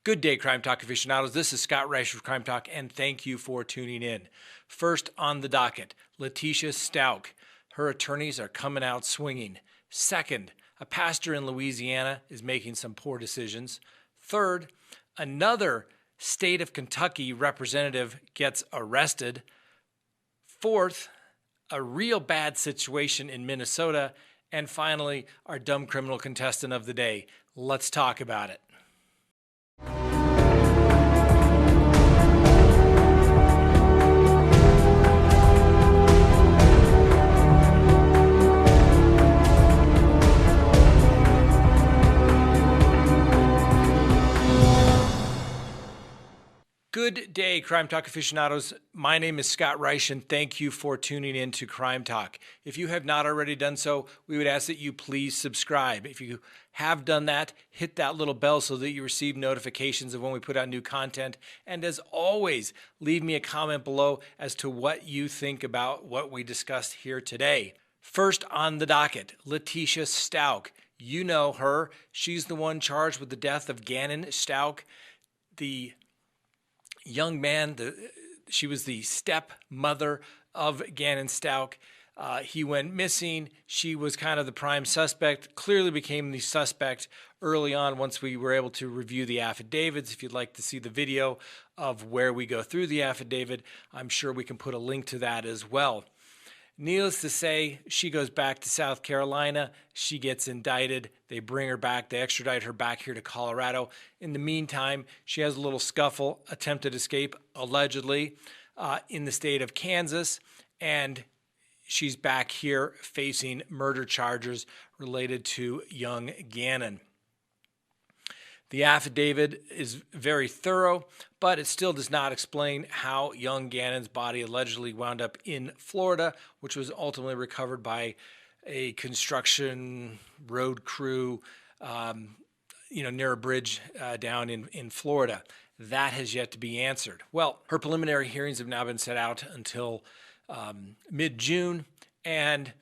Good day, Crime Talk aficionados. This is Scott Reisch of Crime Talk, and thank you for tuning in. First on the docket, Letecia Stauch. Her attorneys are coming out swinging. Second, a pastor in Louisiana is making some poor decisions. Third, another state of Kentucky representative gets arrested. Fourth, a real bad situation in Minnesota. And finally, our dumb criminal contestant of the day. Let's talk about it. Good day, Crime Talk aficionados. My name is Scott Reisch, and thank you for tuning in to Crime Talk. If you have not already done so, we would ask that you please subscribe. If you have done that, hit that little bell so that you receive notifications of when we put out new content. And as always, leave me a comment below as to what you think about what we discussed here today. First on the docket, Letecia Stauch. You know her. She's the one charged with the death of Gannon Stauch, the young man. She was the stepmother of Gannon Stauch. He went missing. She was kind of the prime suspect, clearly became the suspect early on once we were able to review the affidavits. If you'd like to see the video of where we go through the affidavit, I'm sure we can put a link to that as well. Needless to say, she goes back to South Carolina. She gets indicted. They bring her back. They extradite her back here to Colorado. In the meantime, she has a little scuffle, attempted escape, allegedly, in the state of Kansas. And she's back here facing murder charges related to young Gannon. The affidavit is very thorough, but it still does not explain how young Gannon's body allegedly wound up in Florida, which was ultimately recovered by a construction road crew, near a bridge down in Florida. That has yet to be answered. Well, her preliminary hearings have now been set out until mid-June, and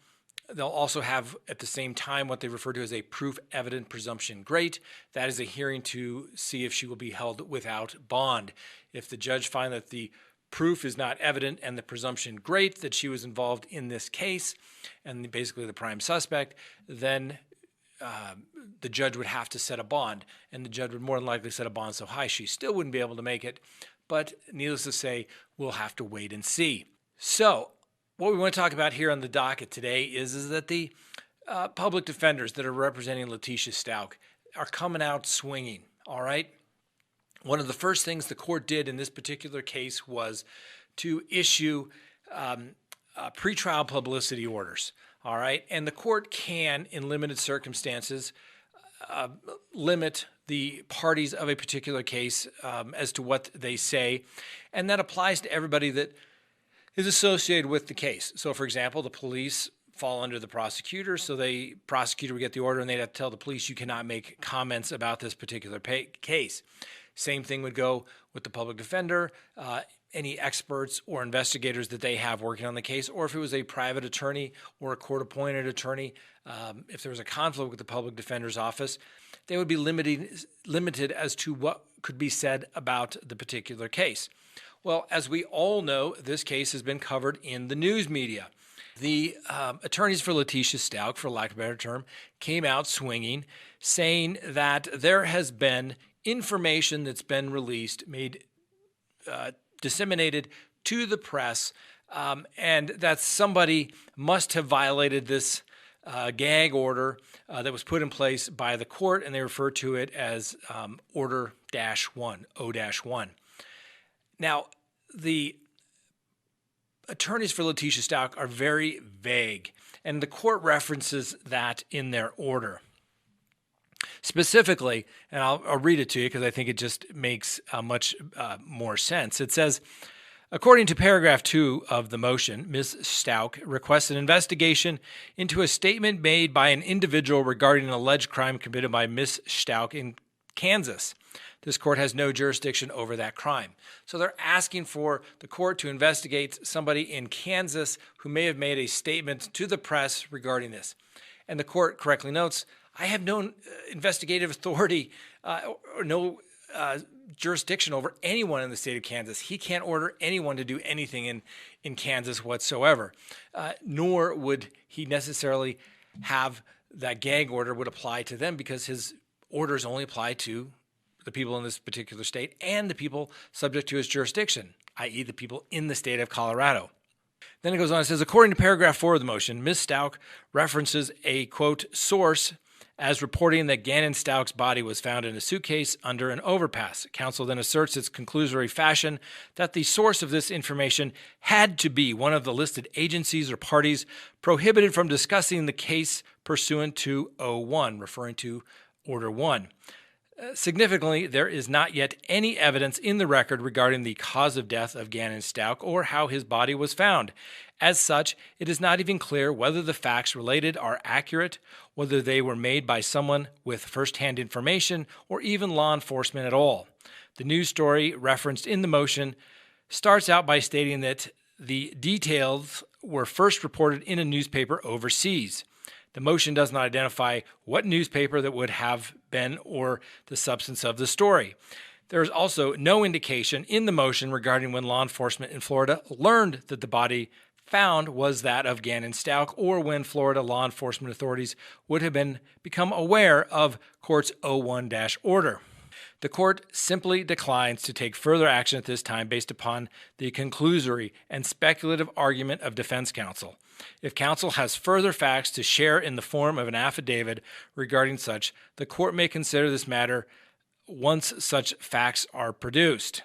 they'll also have at the same time what they refer to as a proof evident presumption great. That is a hearing to see if she will be held without bond. If the judge finds that the proof is not evident and the presumption great that she was involved in this case and basically the prime suspect, then the judge would have to set a bond, and the judge would more than likely set a bond so high she still wouldn't be able to make it. But needless to say, we'll have to wait and see. So what we want to talk about here on the docket today is that the public defenders that are representing Letecia Stauch are coming out swinging, all right? One of the first things the court did in this particular case was to issue pretrial publicity orders, all right? And the court can, in limited circumstances, limit the parties of a particular case as to what they say, and that applies to everybody that is associated with the case. So, for example, the police fall under the prosecutor, so the prosecutor would get the order and they'd have to tell the police you cannot make comments about this particular case. Same thing would go with the public defender, any experts or investigators that they have working on the case, or if it was a private attorney or a court-appointed attorney, if there was a conflict with the public defender's office, they would be limited as to what could be said about the particular case. Well, as we all know, this case has been covered in the news media. The attorneys for Letecia Stauch, for lack of a better term, came out swinging, saying that there has been information that's been released, disseminated to the press, and that somebody must have violated this gag order that was put in place by the court, and they refer to it as Order-1, O-1. Now, the attorneys for Letecia Stauch are very vague, and the court references that in their order. Specifically, and I'll read it to you because I think it just makes much more sense. It says, according to paragraph 2 of the motion, Ms. Stauch requests an investigation into a statement made by an individual regarding an alleged crime committed by Ms. Stauch in Kansas. This court has no jurisdiction over that crime. So they're asking for the court to investigate somebody in Kansas who may have made a statement to the press regarding this. And the court correctly notes, I have no investigative authority or no jurisdiction over anyone in the state of Kansas. He can't order anyone to do anything in Kansas whatsoever, nor would he necessarily have that gag order would apply to them, because his orders only apply to the people in this particular state and the people subject to his jurisdiction, i.e. the people in the state of Colorado. Then it goes on, it says, according to paragraph 4 of the motion, Ms. Stauch references a, quote, source as reporting that Gannon Stauch's body was found in a suitcase under an overpass. Counsel then asserts its conclusory fashion that the source of this information had to be one of the listed agencies or parties prohibited from discussing the case pursuant to O1, referring to Order 1. Significantly, there is not yet any evidence in the record regarding the cause of death of Gannon Stauch or how his body was found. As such, it is not even clear whether the facts related are accurate, whether they were made by someone with first-hand information, or even law enforcement at all. The news story referenced in the motion starts out by stating that the details were first reported in a newspaper overseas. The motion does not identify what newspaper that would have been or the substance of the story. There is also no indication in the motion regarding when law enforcement in Florida learned that the body found was that of Gannon Stauch, or when Florida law enforcement authorities would have become aware of court's O1- order. The court simply declines to take further action at this time based upon the conclusory and speculative argument of defense counsel. If counsel has further facts to share in the form of an affidavit regarding such, the court may consider this matter once such facts are produced.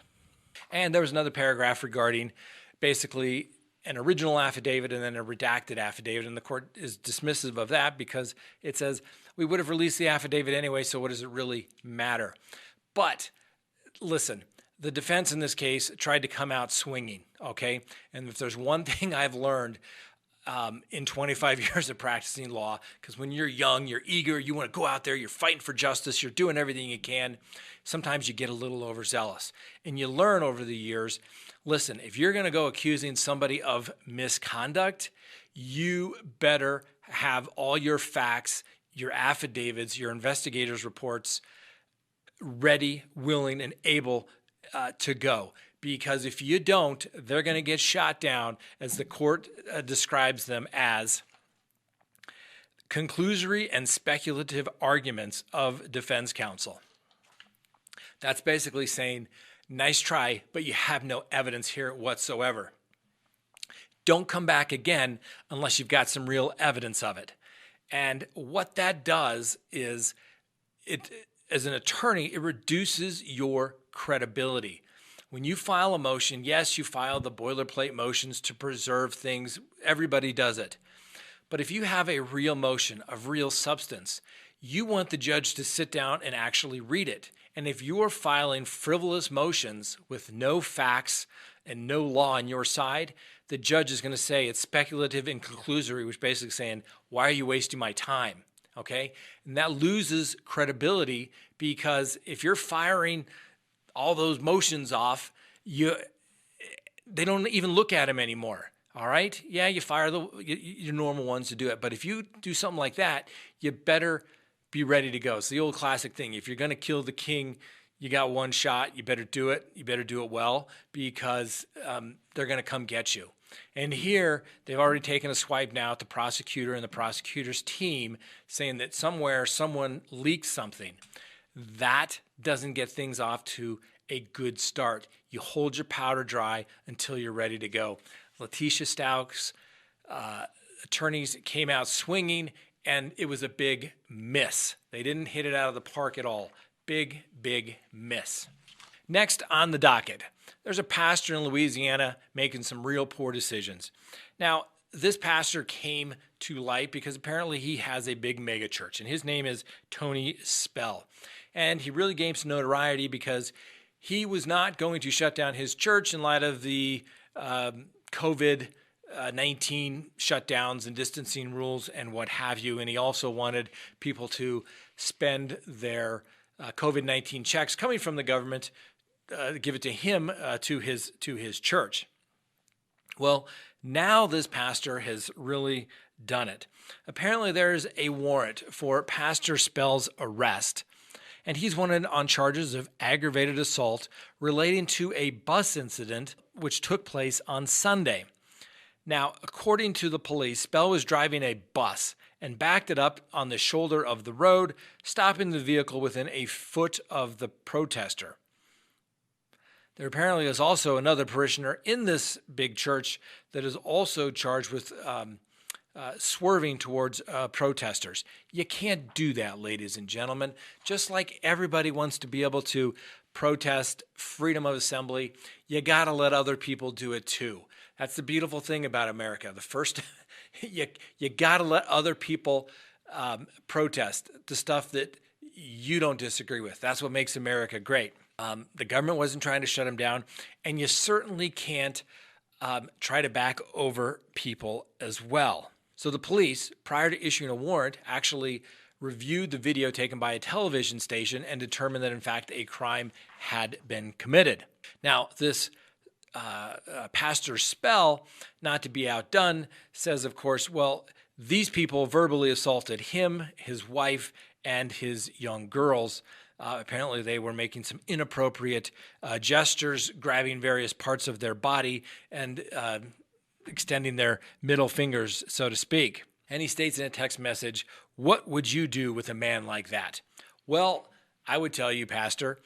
And there was another paragraph regarding basically an original affidavit and then a redacted affidavit, and the court is dismissive of that because it says we would have released the affidavit anyway, so what does it really matter? But listen, the defense in this case tried to come out swinging, okay? And if there's one thing I've learned in 25 years of practicing law, because when you're young, you're eager, you want to go out there, you're fighting for justice, you're doing everything you can, sometimes you get a little overzealous. And you learn over the years, listen, if you're going to go accusing somebody of misconduct, you better have all your facts, your affidavits, your investigators' reports ready, willing, and able to go. Because if you don't, they're going to get shot down, as the court describes them as conclusory and speculative arguments of defense counsel. That's basically saying, nice try, but you have no evidence here whatsoever. Don't come back again unless you've got some real evidence of it. And what that does is, as an attorney, it reduces your credibility. When you file a motion, yes, you file the boilerplate motions to preserve things. Everybody does it. But if you have a real motion of real substance, you want the judge to sit down and actually read it. And if you are filing frivolous motions with no facts and no law on your side, the judge is going to say it's speculative and conclusory, which basically saying, why are you wasting my time? Okay? And that loses credibility, because if you're firing all those motions off, they don't even look at them anymore. All right? Yeah, you fire your normal ones to do it. But if you do something like that, you better be ready to go. It's the old classic thing. If you're going to kill the king, you got one shot. You better do it. You better do it well, because they're going to come get you. And here, they've already taken a swipe now at the prosecutor and the prosecutor's team, saying that somewhere someone leaked something. That doesn't get things off to a good start. You hold your powder dry until you're ready to go. Letitia Stauch's attorneys came out swinging, and it was a big miss. They didn't hit it out of the park at all. Big, big miss. Next on the docket, there's a pastor in Louisiana making some real poor decisions. Now, this pastor came to light because apparently he has a big mega church, and his name is Tony Spell. And he really gained some notoriety because he was not going to shut down his church in light of the COVID-19 shutdowns and distancing rules and what have you. And he also wanted people to spend their COVID-19 checks coming from the government, give it to him, to his church. Well, now this pastor has really done it. Apparently there's a warrant for Pastor Spell's arrest. and he's wanted on charges of aggravated assault relating to a bus incident which took place on Sunday. Now, according to the police, Bell was driving a bus and backed it up on the shoulder of the road, stopping the vehicle within a foot of the protester. There apparently is also another parishioner in this big church that is also charged with swerving towards protesters. You can't do that, ladies and gentlemen. Just like everybody wants to be able to protest freedom of assembly, you got to let other people do it too. That's the beautiful thing about America. The first, you got to let other people protest the stuff that you don't disagree with. That's what makes America great. The government wasn't trying to shut them down, and you certainly can't try to back over people as well. So the police, prior to issuing a warrant, actually reviewed the video taken by a television station and determined that, in fact, a crime had been committed. Now, this Pastor Spell, not to be outdone, says, of course, well, these people verbally assaulted him, his wife, and his young girls. Apparently, they were making some inappropriate gestures, grabbing various parts of their body and extending their middle fingers, so to speak. And he states in a text message, "What would you do with a man like that?" Well, I would tell you, Pastor,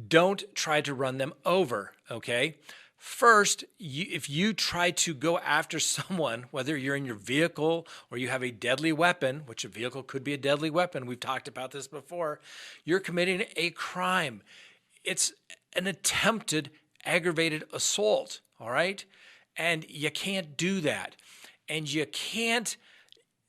don't try to run them over, okay? First, if you try to go after someone, whether you're in your vehicle or you have a deadly weapon, which a vehicle could be a deadly weapon, we've talked about this before, you're committing a crime. It's an attempted aggravated assault, all right? And you can't do that. And you can't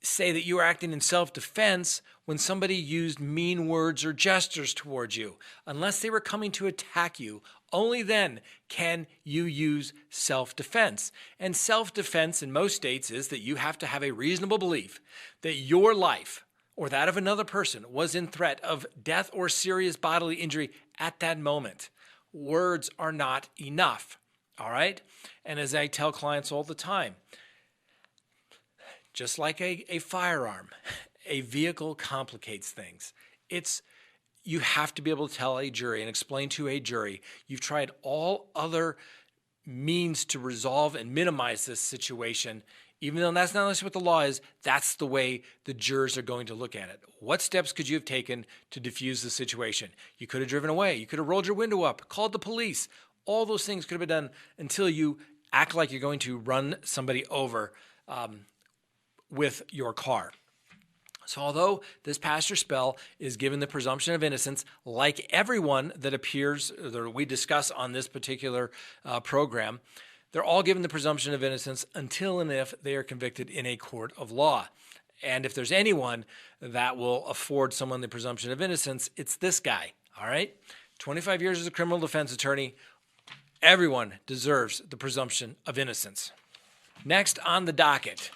say that you are acting in self-defense when somebody used mean words or gestures towards you. Unless they were coming to attack you, only then can you use self-defense. And self-defense in most states is that you have to have a reasonable belief that your life or that of another person was in threat of death or serious bodily injury at that moment. Words are not enough, all right? And as I tell clients all the time, just like a firearm, a vehicle complicates things. You have to be able to tell a jury and explain to a jury, you've tried all other means to resolve and minimize this situation, even though that's not necessarily what the law is, that's the way the jurors are going to look at it. What steps could you have taken to diffuse the situation? You could have driven away. You could have rolled your window up, called the police. All those things could have been done until you act like you're going to run somebody over with your car. So although this Pastor Spell is given the presumption of innocence, like everyone that appears that we discuss on this particular program, they're all given the presumption of innocence until and if they are convicted in a court of law. And if there's anyone that will afford someone the presumption of innocence, it's this guy, all right? 25 years as a criminal defense attorney, everyone deserves the presumption of innocence. Next on the docket,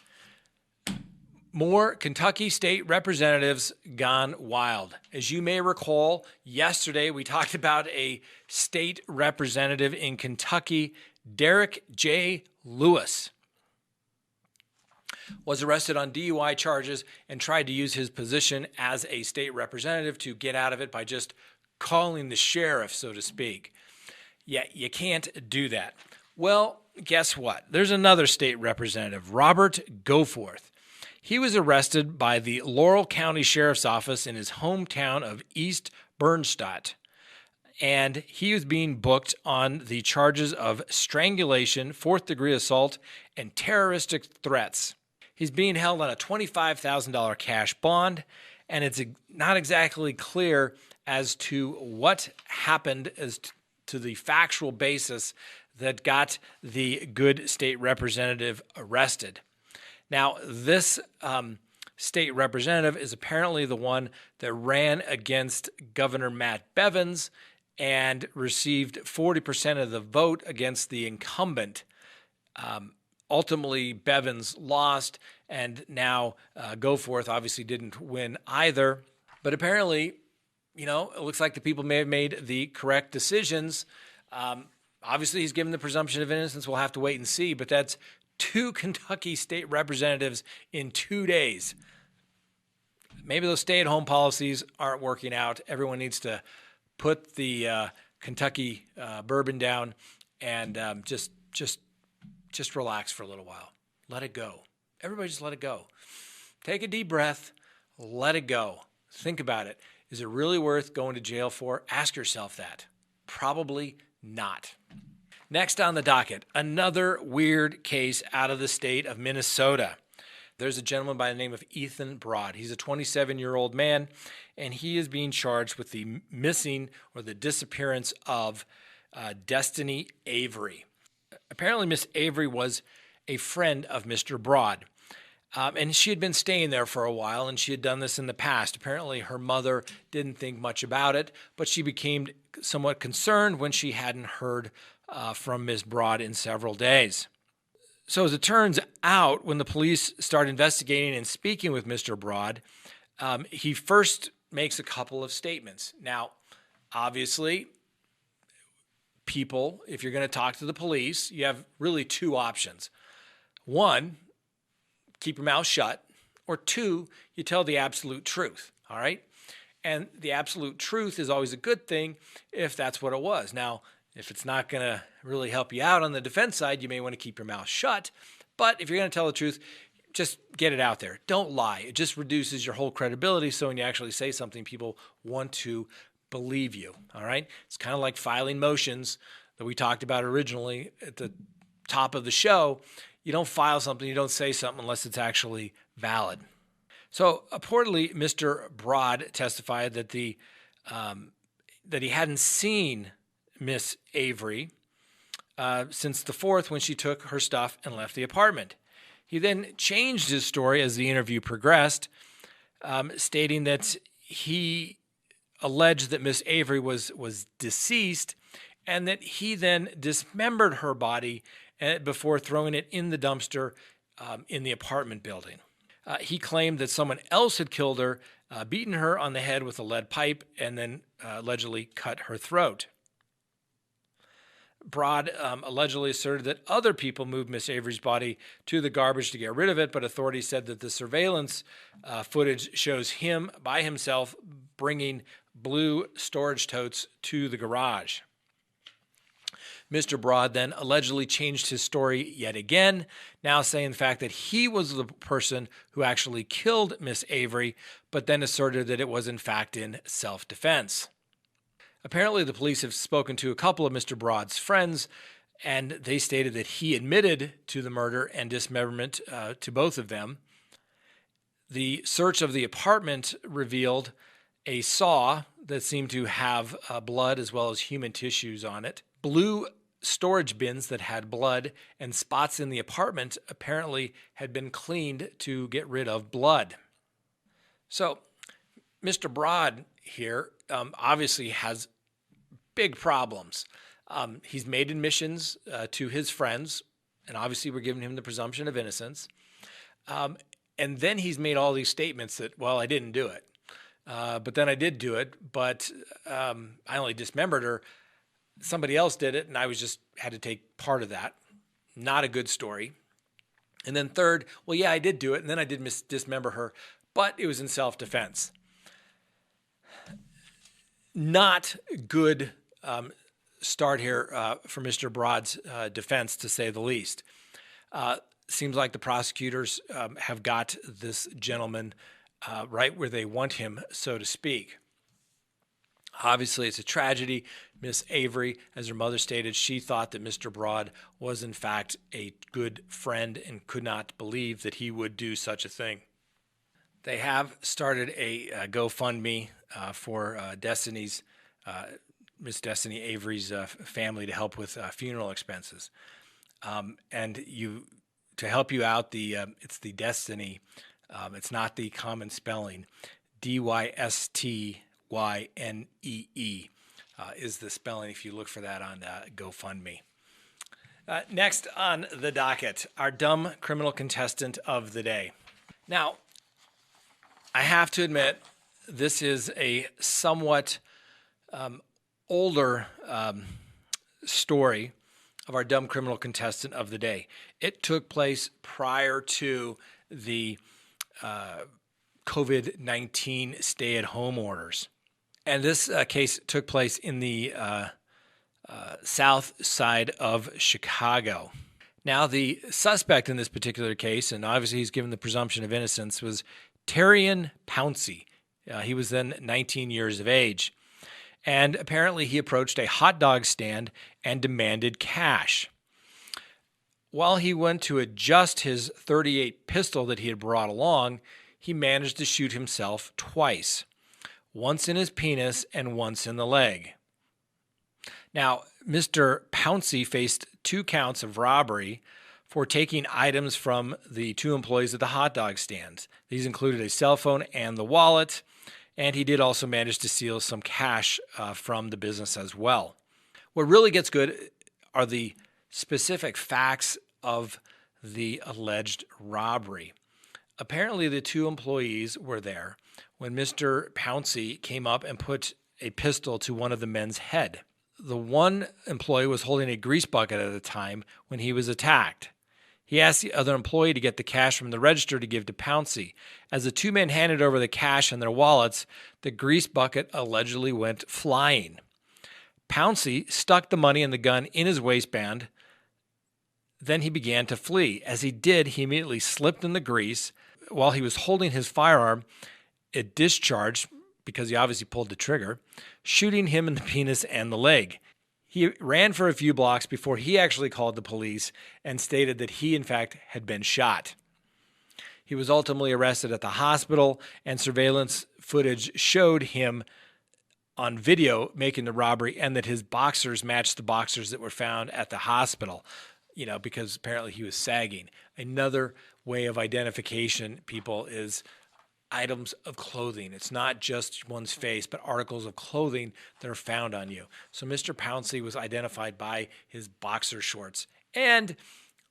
more Kentucky state representatives gone wild. As you may recall, yesterday we talked about a state representative in Kentucky, Derek J. Lewis, was arrested on DUI charges and tried to use his position as a state representative to get out of it by just calling the sheriff, so to speak. Yeah, you can't do that. Well, guess what? There's another state representative, Robert Goforth. He was arrested by the Laurel County Sheriff's Office in his hometown of East Bernstadt, and he was being booked on the charges of strangulation, fourth-degree assault, and terroristic threats. He's being held on a $25,000 cash bond, and it's not exactly clear as to what happened as to the factual basis that got the good state representative arrested. Now, this state representative is apparently the one that ran against Governor Matt Bevins and received 40% of the vote against the incumbent. Ultimately, Bevins lost, and now Goforth obviously didn't win either. But apparently, it looks like the people may have made the correct decisions. Obviously, he's given the presumption of innocence. We'll have to wait and see, but that's 2 Kentucky state representatives in 2 days. maybe those stay-at-home policies aren't working out. Everyone needs to put the Kentucky bourbon down and just relax for a little while. Let it go. Everybody just let it go. Take a deep breath. Let it go. Think about it. Is it really worth going to jail for? Ask yourself that. Probably not. Next on the docket, another weird case out of the state of Minnesota. There's a gentleman by the name of Ethan Broad. He's a 27-year-old man, and he is being charged with the missing or the disappearance of Destiny Avery. Apparently, Miss Avery was a friend of Mr. Broad, and she had been staying there for a while, and she had done this in the past. Apparently, her mother didn't think much about it, but she became somewhat concerned when she hadn't heard from Ms. Broad in several days. So as it turns out, when the police start investigating and speaking with Mr. Broad, he first makes a couple of statements. Now, obviously, people, if you're going to talk to the police, you have really two options. One, keep your mouth shut, or two, you tell the absolute truth, all right? And the absolute truth is always a good thing if that's what it was. Now, if it's not going to really help you out on the defense side, you may want to keep your mouth shut. But if you're going to tell the truth, just get it out there. Don't lie. It just reduces your whole credibility. So when you actually say something, people want to believe you. All right? It's kind of like filing motions that we talked about originally at the top of the show. You don't file something, you don't say something unless it's actually valid. So purportedly, Mr. Broad testified that that he hadn't seen Miss Avery since the 4th when she took her stuff and left the apartment. He then changed his story as the interview progressed, stating that he alleged that Miss Avery was deceased and that he then dismembered her body before throwing it in the dumpster in the apartment building. He claimed that someone else had killed her, beaten her on the head with a lead pipe, and then allegedly cut her throat. Broad allegedly asserted that other people moved Miss Avery's body to the garbage to get rid of it, but authorities said that the surveillance footage shows him by himself bringing blue storage totes to the garage. Mr. Broad then allegedly changed his story yet again, now saying the fact that he was the person who actually killed Miss Avery, but then asserted that it was in fact in self-defense. Apparently, the police have spoken to a couple of Mr. Broad's friends, and they stated that he admitted to the murder and dismemberment to both of them. The search of the apartment revealed a saw that seemed to have blood as well as human tissues on it. Blue storage bins that had blood, and spots in the apartment apparently had been cleaned to get rid of blood. So, Mr. Broad here obviously has big problems. He's made admissions to his friends, and obviously we're giving him the presumption of innocence. And then he's made all these statements that, well, I didn't do it. But then I did do it, but I only dismembered her. Somebody else did it, and I had to take part of that. Not a good story. And then third, well, yeah, I did do it, and then I did dismember her, but it was in self-defense. Not good start here for Mr. Broad's defense, to say the least. Seems like the prosecutors have got this gentleman right where they want him, so to speak. Obviously, it's a tragedy. Miss Avery, as her mother stated, she thought that Mr. Broad was in fact a good friend and could not believe that he would do such a thing. They have started a GoFundMe for Miss Destiny Avery's family to help with funeral expenses. And to help you out, it's the Destiny. It's not the common spelling. Dystynee is the spelling if you look for that on GoFundMe. Next on the docket, our dumb criminal contestant of the day. Now, I have to admit, this is a somewhat older story of our dumb criminal contestant of the day. It took place prior to the COVID-19 stay-at-home orders. And this case took place in the south side of Chicago. Now, the suspect in this particular case, and obviously he's given the presumption of innocence, was Terrian Pouncey. He was then 19 years of age. And apparently he approached a hot dog stand and demanded cash. While he went to adjust his .38 pistol that he had brought along, he managed to shoot himself twice, once in his penis and once in the leg. Now, Mr. Pouncey faced 2 counts of robbery for taking items from the 2 employees at the hot dog stands. These included a cell phone and the wallet, and he did also manage to steal some cash from the business as well. What really gets good are the specific facts of the alleged robbery. Apparently, the 2 employees were there when Mr. Pouncey came up and put a pistol to one of the men's head. The one employee was holding a grease bucket at the time when he was attacked. He asked the other employee to get the cash from the register to give to Pouncey. As the 2 men handed over the cash and their wallets, the grease bucket allegedly went flying. Pouncey stuck the money and the gun in his waistband. Then he began to flee. As he did, he immediately slipped in the grease. While he was holding his firearm, it discharged, because he obviously pulled the trigger, shooting him in the penis and the leg. He ran for a few blocks before he actually called the police and stated that he, in fact, had been shot. He was ultimately arrested at the hospital, and surveillance footage showed him on video making the robbery, and that his boxers matched the boxers that were found at the hospital, because apparently he was sagging. Another way of identification, people, is items of clothing. It's not just one's face, but articles of clothing that are found on you. So Mr. Pouncey was identified by his boxer shorts and,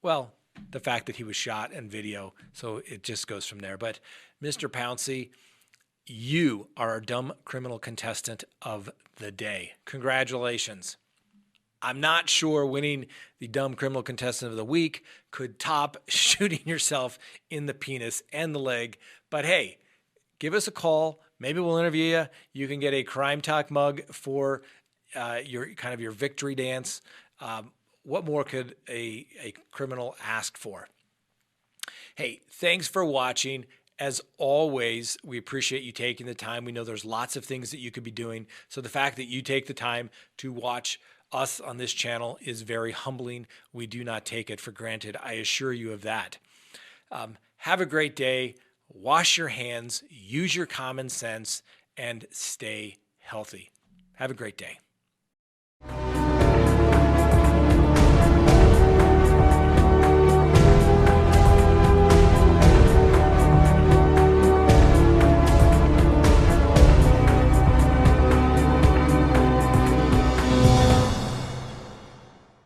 well, the fact that he was shot in video. So it just goes from there. But Mr. Pouncey, you are our dumb criminal contestant of the day. Congratulations. I'm not sure winning the dumb criminal contestant of the week could top shooting yourself in the penis and the leg. But hey, give us a call. Maybe we'll interview you. You can get a Crime Talk mug for your victory dance. What more could a criminal ask for? Hey, thanks for watching. As always, we appreciate you taking the time. We know there's lots of things that you could be doing. So the fact that you take the time to watch us on this channel is very humbling. We do not take it for granted. I assure you of that. Have a great day. Wash your hands, use your common sense, and stay healthy. Have a great day.